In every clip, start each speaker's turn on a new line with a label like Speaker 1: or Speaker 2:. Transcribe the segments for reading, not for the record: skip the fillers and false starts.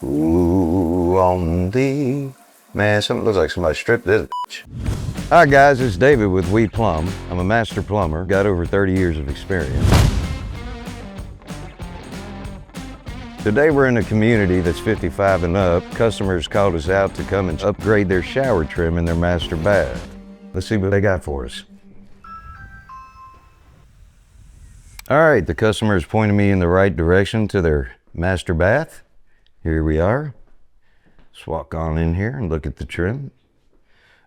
Speaker 1: Ooh, on the... Man, something looks like somebody stripped this bitch. Hi guys, it's David with We Plumb. I'm a master plumber, got over 30 years of experience. Today we're in a community that's 55 and up. Customers called us out to come and upgrade their shower trim in their master bath. Let's see what they got for us. All right, the customer is pointing me in the right direction to their master bath. Here we are. Let's walk on in here and look at the trim.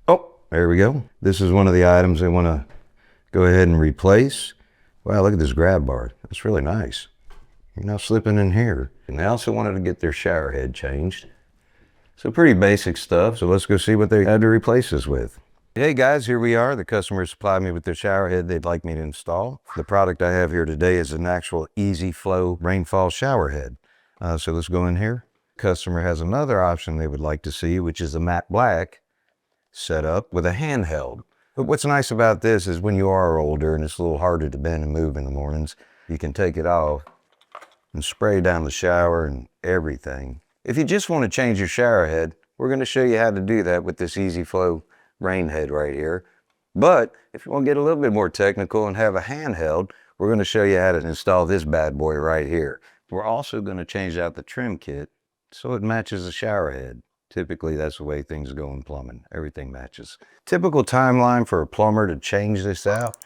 Speaker 1: Oh, there we go. This is one of the items they want to go ahead and replace. Wow, look at this grab bar. That's really nice. You're not slipping in here. And they also wanted to get their shower head changed. So pretty basic stuff. So let's go see what they had to replace this with. Hey guys, here we are. The customer supplied me with their shower head they'd like me to install. The product I have here today is an actual EZ-Flo Rainfall shower head. So let's go in here. Customer has another option they would like to see, which is a matte black setup with a handheld. But what's nice about this is when you are older and it's a little harder to bend and move in the mornings, you can take it off and spray down the shower and everything. If you just want to change your shower head, we're going to show you how to do that with this EZ-Flo rain head right here. But if you want to get a little bit more technical and have a handheld, we're going to show you how to install this bad boy right here. We're also going to change out the trim kit so it matches the shower head. Typically, that's the way things go in plumbing. Everything matches. Typical timeline for a plumber to change this out,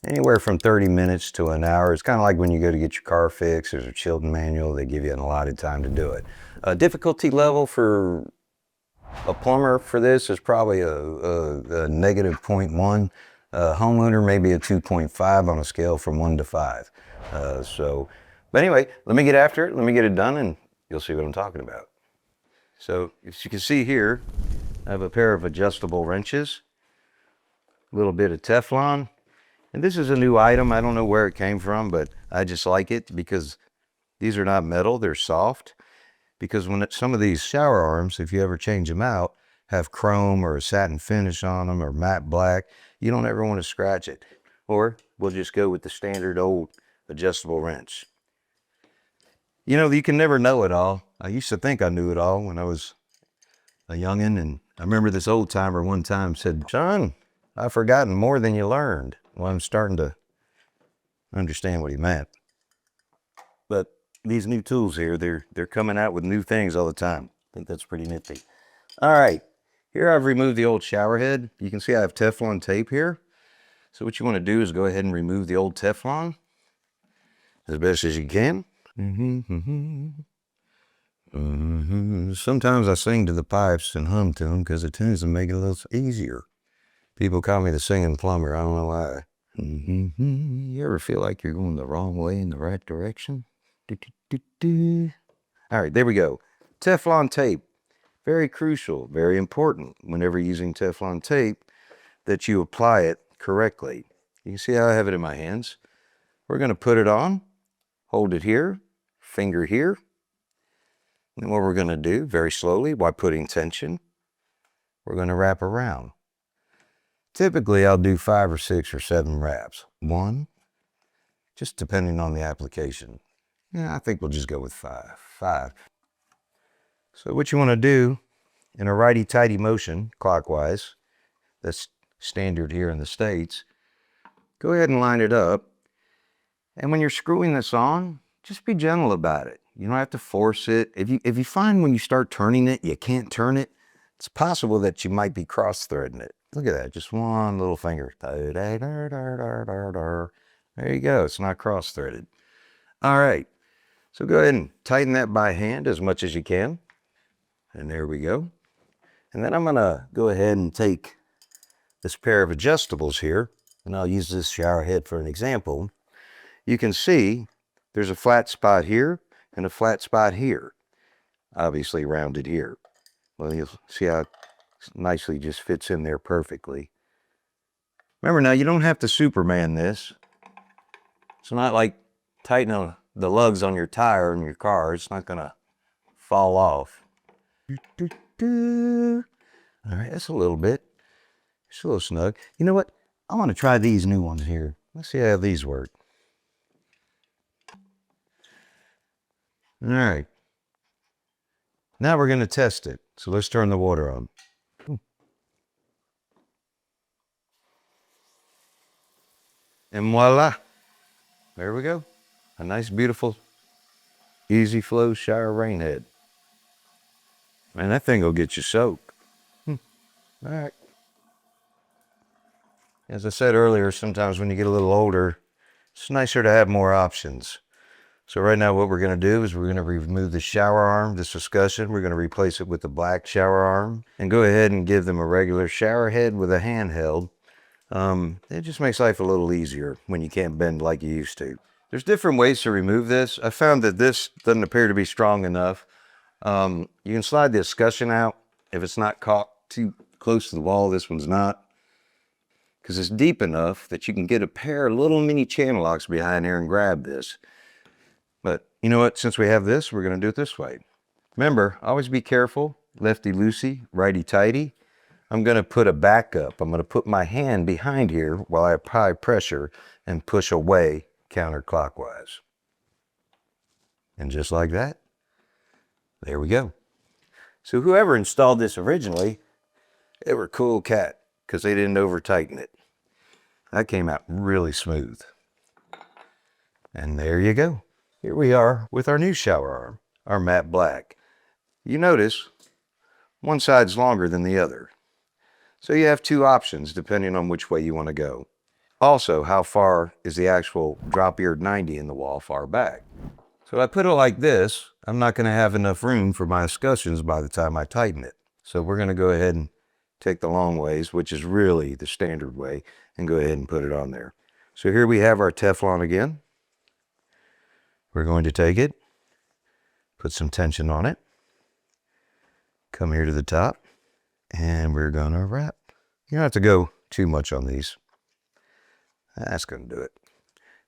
Speaker 1: anywhere from 30 minutes to an hour. It's kind of like when you go to get your car fixed. There's a Chilton manual. They give you an allotted time to do it. Difficulty level for a plumber for this is probably a negative 0.1. Homeowner maybe a 2.5 on a scale from 1 to 5. But anyway, let me get after it. Let me get it done and you'll see what I'm talking about. So as you can see here, I have a pair of adjustable wrenches, a little bit of Teflon. And this is a new item. I don't know where it came from, but I just like it because these are not metal, they're soft. Because some of these shower arms, if you ever change them out, have chrome or a satin finish on them or matte black, you don't ever want to scratch it. Or we'll just go with the standard old adjustable wrench. You know, you can never know it all. I used to think I knew it all when I was a youngin', and I remember this old timer one time said, "Son, I've forgotten more than you learned." Well, I'm starting to understand what he meant. But these new tools here, they're coming out with new things all the time. I think that's pretty nifty. All right, here I've removed the old shower head. You can see I have Teflon tape here. So what you want to do is go ahead and remove the old Teflon as best as you can. Sometimes I sing to the pipes and hum to them because it tends to make it a little easier. People call me the singing plumber. I don't know why. You ever feel like you're going the wrong way in the right direction? All right, there we go. Teflon tape. Very crucial, very important whenever using Teflon tape that you apply it correctly. You can see how I have it in my hands. We're going to put it on, hold it here, finger here. And what we're going to do very slowly while putting tension, we're going to wrap around. Typically, I'll do 5 or 6 or 7 wraps. 1, just depending on the application. Yeah, I think we'll just go with 5. So what you want to do in a righty-tighty motion, clockwise, that's standard here in the States, go ahead and line it up. And when you're screwing this on, just be gentle about it. You don't have to force it. If you find when you start turning it, you can't turn it, it's possible that you might be cross-threading it. Look at that, just one little finger. There you go, it's not cross-threaded. All right, so go ahead and tighten that by hand as much as you can. And there we go. And then I'm gonna go ahead and take this pair of adjustables here, and I'll use this shower head for an example. You can see there's a flat spot here and a flat spot here, obviously rounded here. Well, you'll see how it nicely just fits in there perfectly. Remember now, you don't have to Superman this. It's not like tightening the lugs on your tire in your car. It's not gonna fall off. All right, that's a little bit. It's a little snug. You know what? I want to try these new ones here. Let's see how these work. All right. Now we're going to test it. So let's turn the water on. And voila, there we go. A nice, beautiful, EZ-Flo shower rain head. Man, that thing will get you soaked. All right. As I said earlier, sometimes when you get a little older, it's nicer to have more options. So right now what we're going to do is we're going to remove the shower arm, this discussion. We're going to replace it with the black shower arm and go ahead and give them a regular shower head with a handheld. It just makes life a little easier when you can't bend like you used to. There's different ways to remove this. I found that this doesn't appear to be strong enough. You can slide the discussion out if it's not caught too close to the wall. This one's not, because it's deep enough that you can get a pair of little mini channel locks behind here and grab this. But you know what? Since we have this, we're going to do it this way. Remember, always be careful. Lefty-loosey, righty-tighty. I'm going to put a backup. I'm going to put my hand behind here while I apply pressure and push away counterclockwise. And just like that, there we go. So whoever installed this originally, they were a cool cat because they didn't over-tighten it. That came out really smooth. And there you go. Here we are with our new shower arm, our matte black. You notice one side's longer than the other. So you have two options depending on which way you want to go. Also, how far is the actual drop-eared 90 in the wall far back? So I put it like this, I'm not going to have enough room for my escutcheons by the time I tighten it. So we're going to go ahead and take the long ways, which is really the standard way, and go ahead and put it on there. So here we have our Teflon again. We're going to take it, put some tension on it, come here to the top, and we're going to wrap. You don't have to go too much on these. That's going to do it.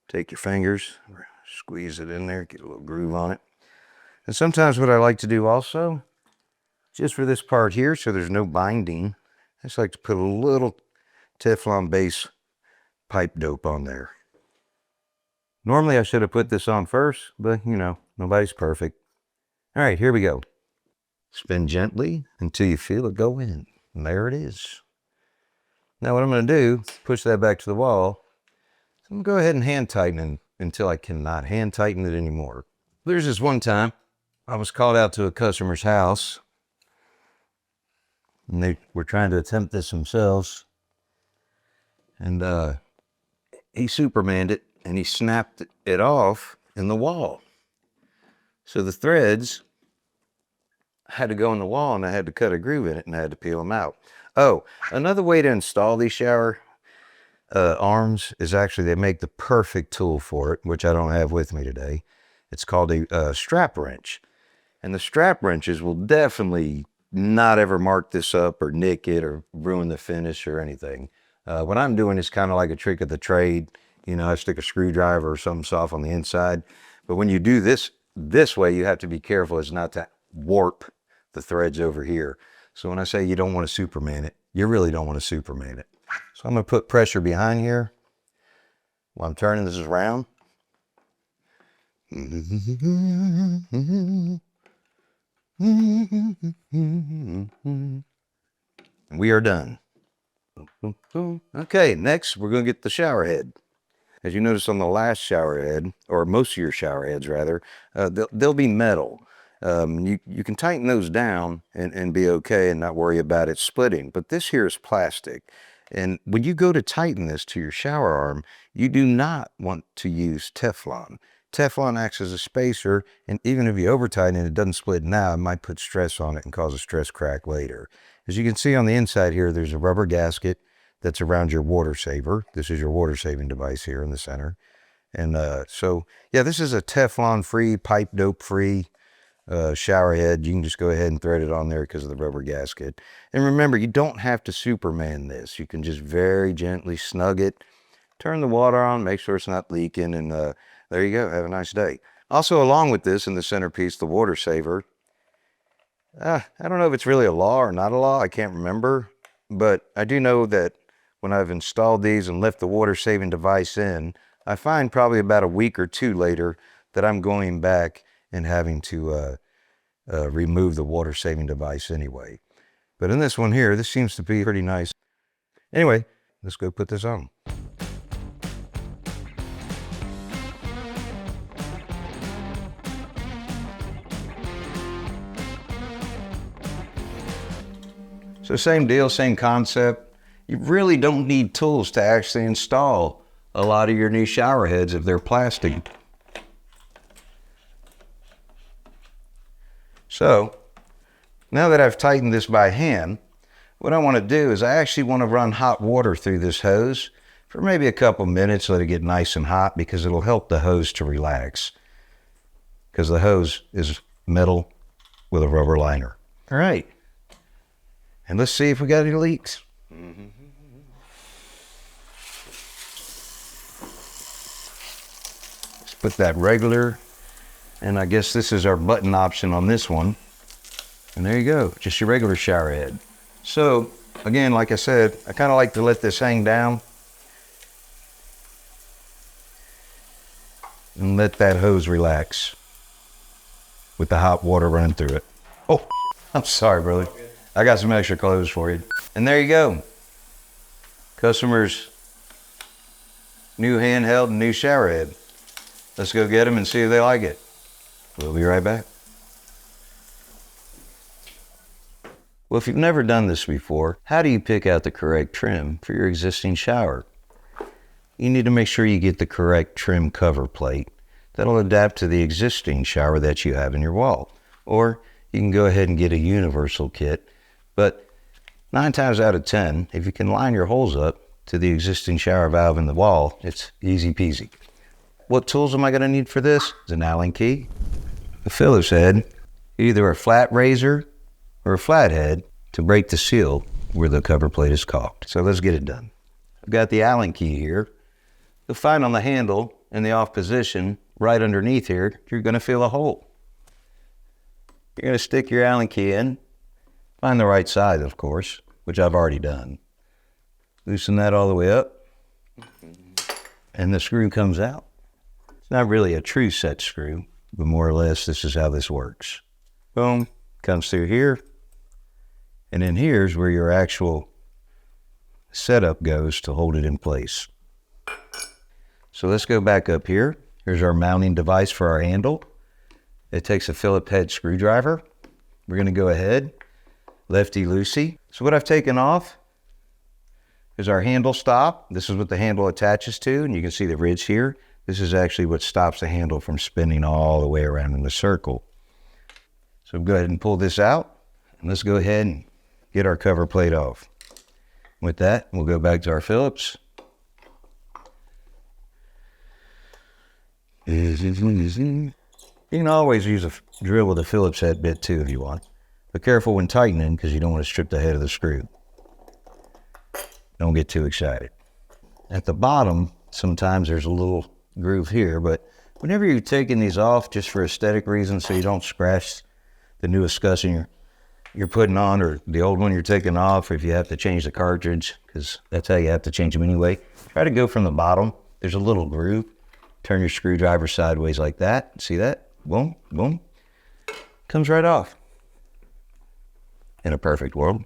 Speaker 1: Take your fingers, squeeze it in there, get a little groove on it. And sometimes what I like to do also, just for this part here, so there's no binding, I just like to put a little Teflon base pipe dope on there. Normally I should have put this on first, but you know, nobody's perfect. All right, here we go. Spin gently until you feel it go in. And there it is. Now what I'm going to do, push that back to the wall. I'm going to go ahead and hand tighten it until I cannot hand tighten it anymore. There's this one time I was called out to a customer's house and they were trying to attempt this themselves. And he Supermaned it and he snapped it off in the wall. So the threads had to go in the wall and I had to cut a groove in it and I had to peel them out. Oh, another way to install these shower arms is actually they make the perfect tool for it, which I don't have with me today. It's called a strap wrench. And the strap wrenches will definitely not ever mark this up or nick it or ruin the finish or anything. What I'm doing is kind of like a trick of the trade. You know, I stick a screwdriver or something soft on the inside. But when you do this way, you have to be careful as not to warp the threads over here. So when I say you don't want to Superman it, you really don't want to Superman it. So I'm going to put pressure behind here while I'm turning this around. We are done. Okay, next we're going to get the shower head. As you notice on the last shower head, or most of your shower heads rather, they'll be metal. You can tighten those down and be okay and not worry about it splitting. But this here is plastic. And when you go to tighten this to your shower arm, you do not want to use Teflon. Teflon acts as a spacer, and even if you over tighten it, it doesn't split now, it might put stress on it and cause a stress crack later. As you can see on the inside here, there's a rubber gasket that's around your water saver. This is your water saving device here in the center. And so, yeah, this is a Teflon-free, pipe dope-free shower head. You can just go ahead and thread it on there because of the rubber gasket. And remember, you don't have to Superman this. You can just very gently snug it, turn the water on, make sure it's not leaking, and there you go. Have a nice day. Also, along with this in the centerpiece, the water saver. I don't know if it's really a law or not a law. I can't remember. But I do know that when I've installed these and left the water saving device in, I find probably about a week or two later that I'm going back and having to remove the water saving device anyway. But in this one here, this seems to be pretty nice. Anyway, let's go put this on. So same deal, same concept. You really don't need tools to actually install a lot of your new shower heads if they're plastic. So now that I've tightened this by hand, what I want to do is I actually want to run hot water through this hose for maybe a couple minutes, let it get nice and hot, because it'll help the hose to relax, because the hose is metal with a rubber liner. All right. And let's see if we got any leaks. Let's put that regular, and I guess this is our button option on this one. And there you go, just your regular shower head. So again, like I said, I kind of like to let this hang down and let that hose relax with the hot water running through it. Oh, I'm sorry, brother. I got some extra clothes for you. And there you go. Customer's new handheld and new shower head. Let's go get them and see if they like it. We'll be right back. Well, if you've never done this before, how do you pick out the correct trim for your existing shower? You need to make sure you get the correct trim cover plate that'll adapt to the existing shower that you have in your wall. Or you can go ahead and get a universal kit. But 9 times out of 10, if you can line your holes up to the existing shower valve in the wall, it's easy peasy. What tools am I going to need for this? It's an Allen key, a Phillips head, either a flat razor or a flathead to break the seal where the cover plate is caulked. So let's get it done. I've got the Allen key here. You'll find on the handle in the off position, right underneath here, you're going to feel a hole. You're going to stick your Allen key in. Find the right side, of course, which I've already done. Loosen that all the way up, and the screw comes out. It's not really a true set screw, but more or less this is how this works. Boom, comes through here, and then here's where your actual setup goes to hold it in place. So let's go back up here. Here's our mounting device for our handle. It takes a Phillips head screwdriver. We're going to go ahead, lefty-loosey. So what I've taken off is our handle stop. This is what the handle attaches to, and you can see the ridge here. This is actually what stops the handle from spinning all the way around in the circle. So go ahead and pull this out, and let's go ahead and get our cover plate off. With that, we'll go back to our Phillips. You can always use a drill with a Phillips head bit too if you want. But careful when tightening, because you don't want to strip the head of the screw. Don't get too excited. At the bottom, sometimes there's a little groove here, but whenever you're taking these off just for aesthetic reasons, so you don't scratch the newest escutcheon you're putting on, or the old one you're taking off, or if you have to change the cartridge, because that's how you have to change them anyway, try to go from the bottom. There's a little groove. Turn your screwdriver sideways like that. See that? Boom, boom. Comes right off. In a perfect world.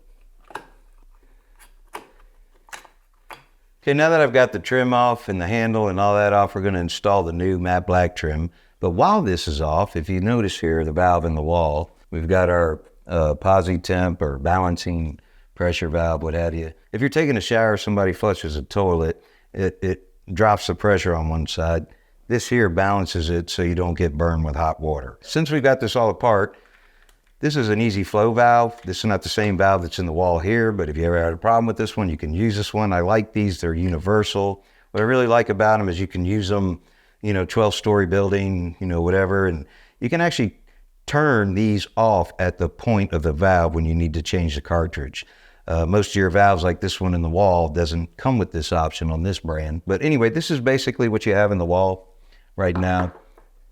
Speaker 1: Okay, now that I've got the trim off and the handle and all that off, we're going to install the new matte black trim. But while this is off, if you notice here, the valve in the wall, we've got our posi temp or balancing pressure valve, what have you. If you're taking a shower, somebody flushes a toilet, it drops the pressure on one side. This here balances it so you don't get burned with hot water. Since we've got this all apart, this is an EZ-Flo valve. This is not the same valve that's in the wall here, but if you ever had a problem with this one, you can use this one. I like these, they're universal. What I really like about them is you can use them, 12-story building, whatever, and you can actually turn these off at the point of the valve when you need to change the cartridge. Most of your valves, like this one in the wall, doesn't come with this option on this brand. But anyway, this is basically what you have in the wall right now.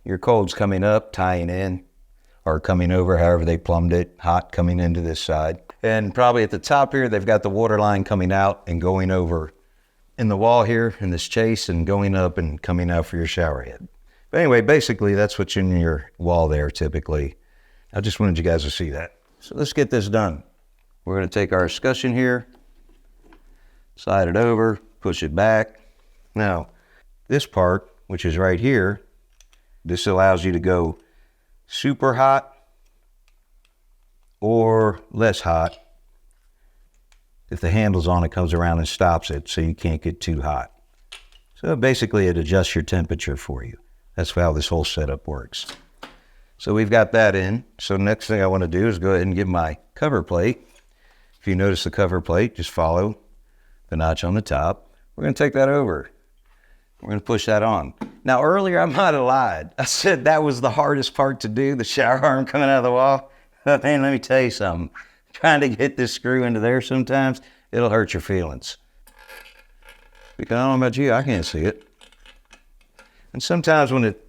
Speaker 1: Your cold's coming up, tying in, or coming over, however they plumbed it, hot coming into this side. And probably at the top here, they've got the water line coming out and going over in the wall here in this chase and going up and coming out for your shower head. But anyway, basically that's what's in your wall there typically. I just wanted you guys to see that. So let's get this done. We're going to take our escutcheon here, slide it over, push it back. Now, this part, which is right here, this allows you to go super hot or less hot. If the handle's on, it comes around and stops it, so you can't get too hot. So basically, it adjusts your temperature for you. That's how this whole setup works. So we've got that in. So next thing I want to do is go ahead and get my cover plate. If you notice the cover plate, just follow the notch on the top. We're going to take that over. We're going to push that on. Now earlier I might have lied. I said that was the hardest part to do, the shower arm coming out of the wall. But man, let me tell you something. Trying to get this screw into there sometimes, it'll hurt your feelings. Because I don't know about you, I can't see it. And sometimes when it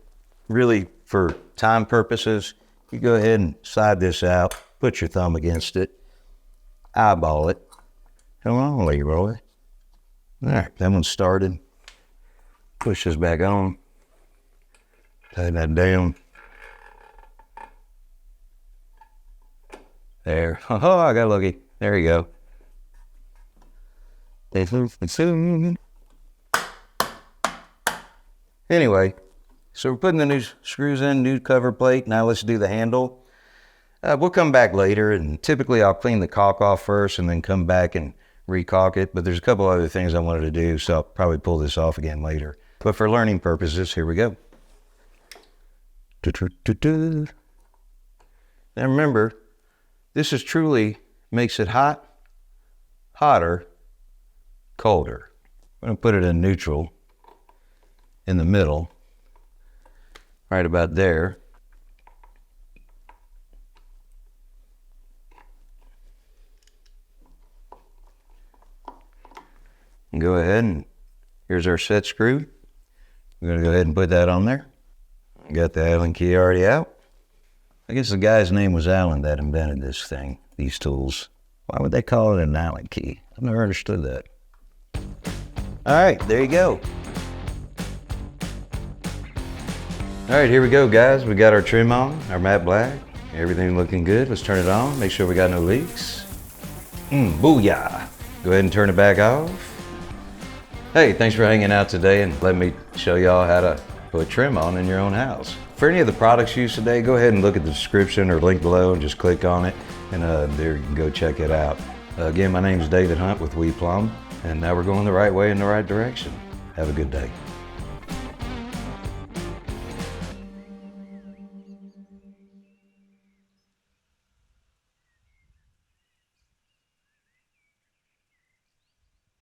Speaker 1: really, for time purposes, you go ahead and slide this out, put your thumb against it, eyeball it. Come on, Leroy. All right, that one's started. Push this back on. Tighten that down. There. Oh, I got lucky. There you go. Anyway, so we're putting the new screws in, new cover plate. Now let's do the handle. We'll come back later, and typically I'll clean the caulk off first and then come back and re-caulk it. But there's a couple other things I wanted to do, so I'll probably pull this off again later. But for learning purposes, here we go. Now remember, this is truly makes it hot, hotter, colder. I'm going to put it in neutral in the middle, right about there. And go ahead and here's our set screw. We're going to go ahead and put that on there. Got the Allen key already out. I guess the guy's name was Allen that invented this thing, these tools. Why would they call it an Allen key? I've never understood that. All right, there you go. All right, here we go, guys. We got our trim on, our matte black. Everything looking good. Let's turn it on, make sure we got no leaks. Booyah. Go ahead and turn it back off. Hey, thanks for hanging out today and let me show y'all how to put trim on in your own house. For any of the products used today, go ahead and look at the description or link below and just click on it, and there you can go check it out. Again, my name is David Hunt with WePlumb, and now we're going the right way in the right direction. Have a good day.